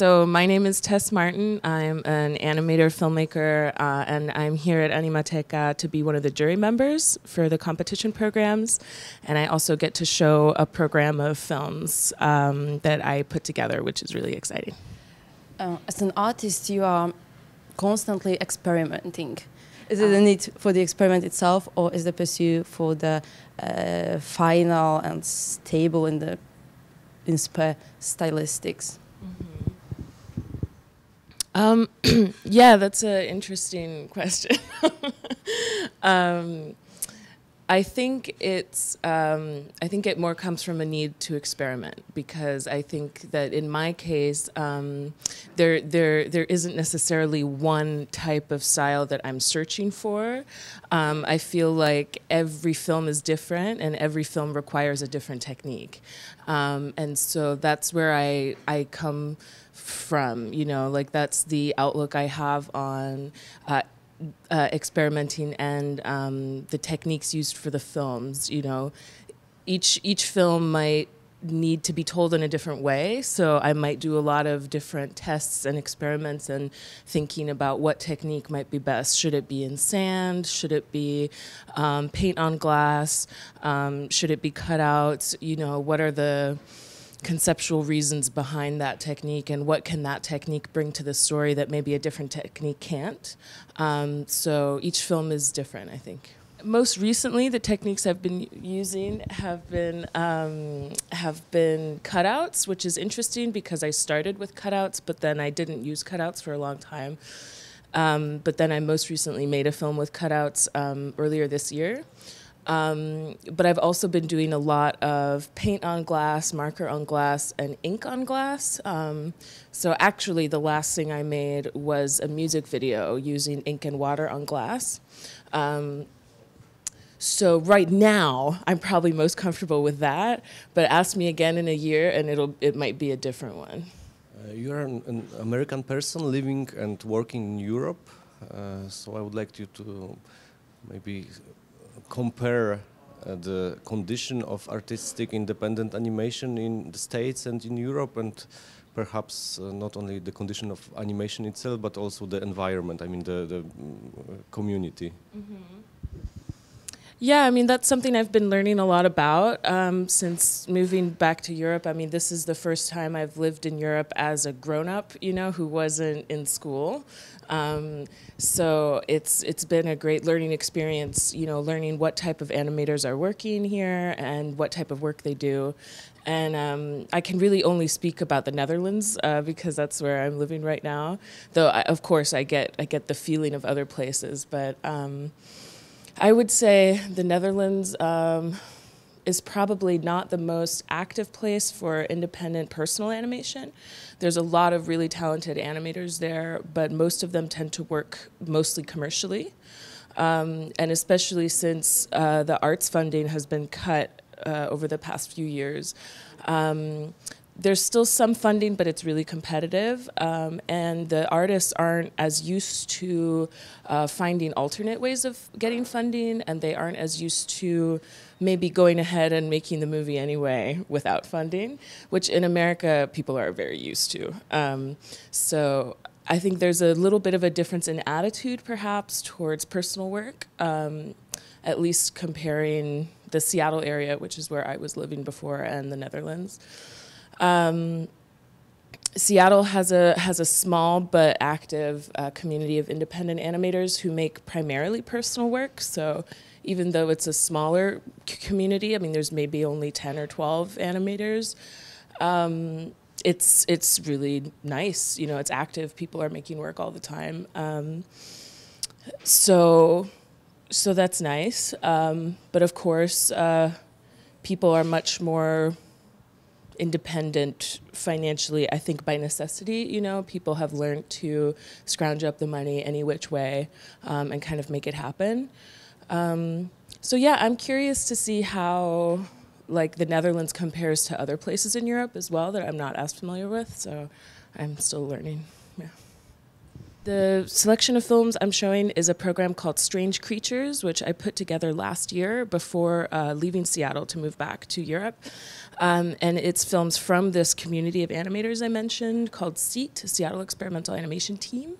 So my name is Tess Martin. I'm an animator, filmmaker, and I'm here at Animateka to be one of the jury members for the competition programs. And I also get to show a program of films that I put together, which is really exciting. As an artist, you are constantly experimenting. Is it a need for the experiment itself, or is the pursuit for the final and stable in the stylistics? Yeah, that's an interesting question. I think it more comes from a need to experiment, because I think that in my case, there isn't necessarily one type of style that I'm searching for. I feel like every film is different, and every film requires a different technique, and so that's where I come from. You know, like that's the outlook I have on experimenting and the techniques used for the films. You know, each film might need to be told in a different way, so I might do a lot of different tests and experiments and thinking about what technique might be best. Should it be in sand? Should it be paint on glass? Should it be cutouts? You know, what are the conceptual reasons behind that technique, and what can that technique bring to the story that maybe a different technique can't? So each film is different, I think. Most recently, the techniques I've been using have been cutouts, which is interesting because I started with cutouts, but then I didn't use cutouts for a long time. But then I most recently made a film with cutouts earlier this year. But I've also been doing a lot of paint on glass, marker on glass, and ink on glass. So actually the last thing I made was a music video using ink and water on glass. So right now, I'm probably most comfortable with that, but ask me again in a year and it might be a different one. You're an American person living and working in Europe, so I would like you to maybe compare the condition of artistic independent animation in the States and in Europe, and perhaps not only the condition of animation itself, but also the environment, I mean the community. Mm-hmm. Yeah, I mean, that's something I've been learning a lot about since moving back to Europe. I mean, this is the first time I've lived in Europe as a grown-up, you know, who wasn't in school. So it's been a great learning experience, you know, learning what type of animators are working here and what type of work they do. And I can really only speak about the Netherlands because that's where I'm living right now. Though, of course, I get the feeling of other places, but I would say the Netherlands is probably not the most active place for independent personal animation. There's a lot of really talented animators there, but most of them tend to work mostly commercially. And especially since the arts funding has been cut over the past few years. There's still some funding, but it's really competitive, and the artists aren't as used to finding alternate ways of getting funding, and they aren't as used to maybe going ahead and making the movie anyway without funding, which in America people are very used to. So I think there's a little bit of a difference in attitude, perhaps, towards personal work, at least comparing the Seattle area, which is where I was living before, and the Netherlands. Seattle has a small but active community of independent animators who make primarily personal work. So even though it's a smaller community, I mean, there's maybe only 10 or 12 animators. It's really nice. You know, it's active. People are making work all the time. So that's nice. But of course, people are much more independent financially, I think, by necessity. You know, people have learned to scrounge up the money any which way and kind of make it happen. So yeah, I'm curious to see how like the Netherlands compares to other places in Europe as well that I'm not as familiar with. So I'm still learning. Yeah. The selection of films I'm showing is a program called Strange Creatures, which I put together last year before leaving Seattle to move back to Europe. And it's films from this community of animators I mentioned called SEAT, Seattle Experimental Animation Team.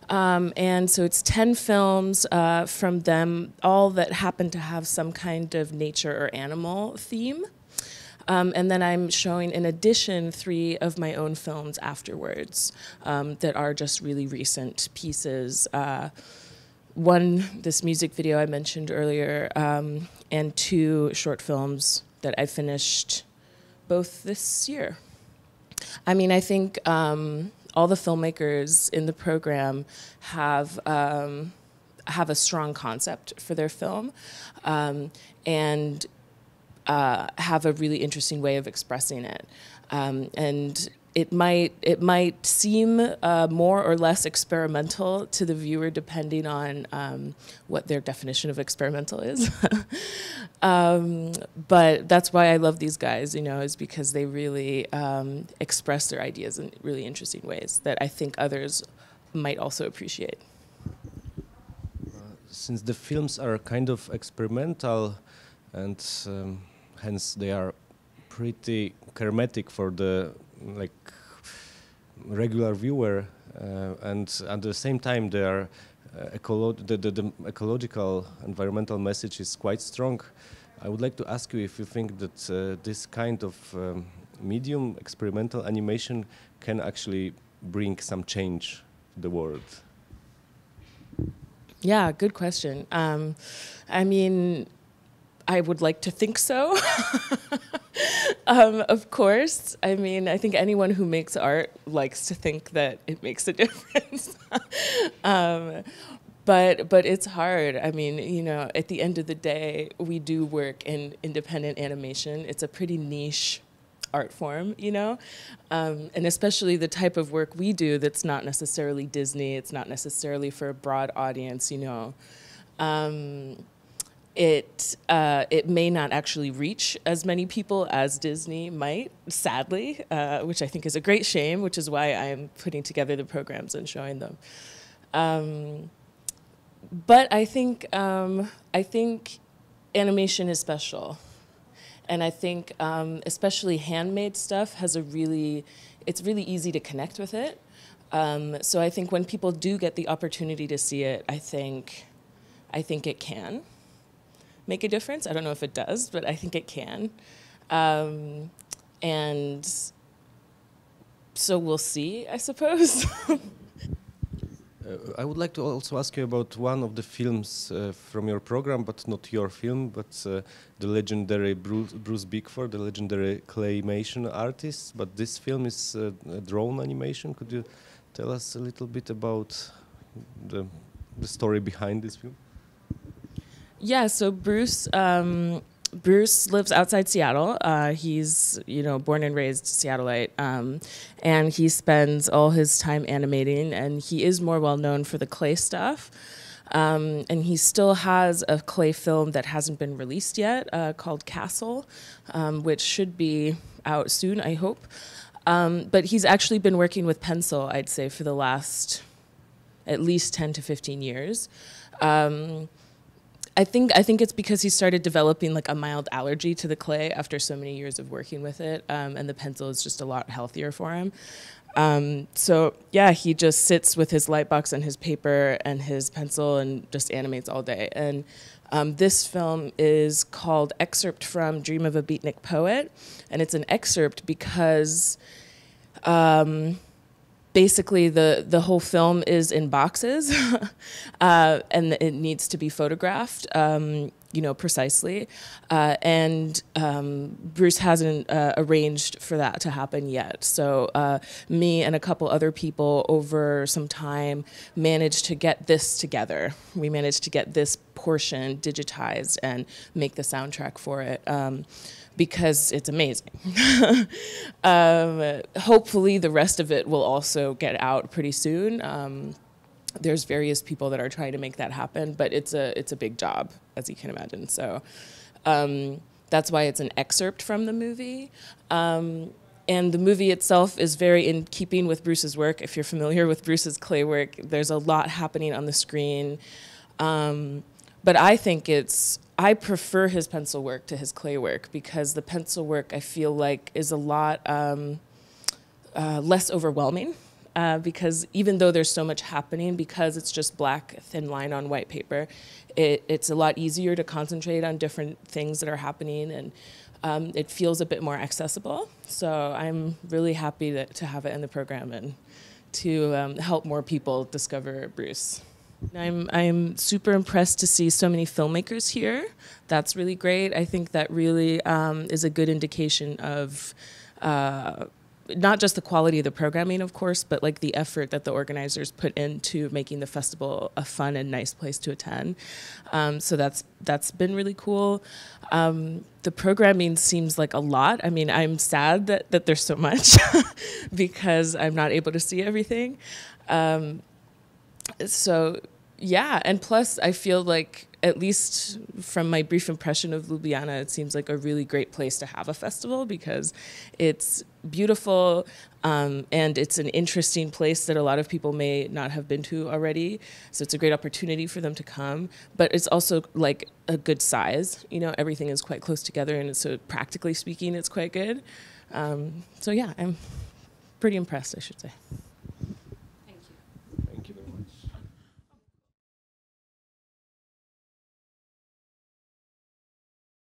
And so it's 10 films from them, all that happen to have some kind of nature or animal theme. And then I'm showing, in addition, 3 of my own films afterwards that are just really recent pieces. One, this music video I mentioned earlier, and 2 short films that I finished both this year. I mean, I think all the filmmakers in the program have a strong concept for their film, and have a really interesting way of expressing it. And it might seem more or less experimental to the viewer depending on what their definition of experimental is. But that's why I love these guys, you know, is because they really express their ideas in really interesting ways that I think others might also appreciate. Since the films are kind of experimental and hence they are pretty charismatic for the regular viewer, and at the same time they are the ecological environmental message is quite strong. I would like to ask you if you think that this kind of medium, experimental animation, can actually bring some change to the world. Yeah, good question. I mean, I would like to think so. Of course. I mean, I think anyone who makes art likes to think that it makes a difference. But it's hard. I mean, you know, at the end of the day, we do work in independent animation. It's a pretty niche art form, you know, and especially the type of work we do that's not necessarily Disney. It's not necessarily for a broad audience, you know. It may not actually reach as many people as Disney might, sadly, which I think is a great shame, which is why I'm putting together the programs and showing them. But I think animation is special. And I think especially handmade stuff has it's really easy to connect with it. So I think when people do get the opportunity to see it, I think it can make a difference. I don't know if it does, but I think it can. And so we'll see, I suppose. I would like to also ask you about one of the films from your program, but not your film, but the legendary Bruce Bickford, the legendary claymation artist. But this film is a drone animation. Could you tell us a little bit about the story behind this film? Yeah, so Bruce lives outside Seattle. He's, you know, born and raised Seattleite, and he spends all his time animating, and he is more well known for the clay stuff. And he still has a clay film that hasn't been released yet called Castle, which should be out soon, I hope. But he's actually been working with pencil, I'd say, for the last at least 10 to 15 years. I think it's because he started developing like a mild allergy to the clay after so many years of working with it, and the pencil is just a lot healthier for him. So yeah, he just sits with his light box and his paper and his pencil and just animates all day. And this film is called Excerpt from Dream of a Beatnik Poet, and it's an excerpt because basically the whole film is in boxes and it needs to be photographed, you know, precisely. And Bruce hasn't arranged for that to happen yet. So me and a couple other people over some time managed to get this together. We managed to get this portion digitized and make the soundtrack for it. Because it's amazing. Hopefully the rest of it will also get out pretty soon. There's various people that are trying to make that happen, but it's a big job, as you can imagine. So that's why it's an excerpt from the movie. And the movie itself is very in keeping with Bruce's work. If you're familiar with Bruce's clay work, there's a lot happening on the screen. But I prefer his pencil work to his clay work, because the pencil work, I feel like, is a lot less overwhelming. Because even though there's so much happening, because it's just black, thin line on white paper, it's a lot easier to concentrate on different things that are happening, and it feels a bit more accessible. So I'm really happy to have it in the program and to help more people discover Bruce. I'm super impressed to see so many filmmakers here. That's really great. I think that really is a good indication of not just the quality of the programming, of course, but like the effort that the organizers put into making the festival a fun and nice place to attend. So that's been really cool. The programming seems like a lot. I mean, I'm sad that there's so much because I'm not able to see everything. So yeah, and plus I feel like, at least from my brief impression of Ljubljana, it seems like a really great place to have a festival, because it's beautiful and it's an interesting place that a lot of people may not have been to already. So it's a great opportunity for them to come. But it's also like a good size. You know, everything is quite close together, and so practically speaking, it's quite good. So yeah, I'm pretty impressed, I should say.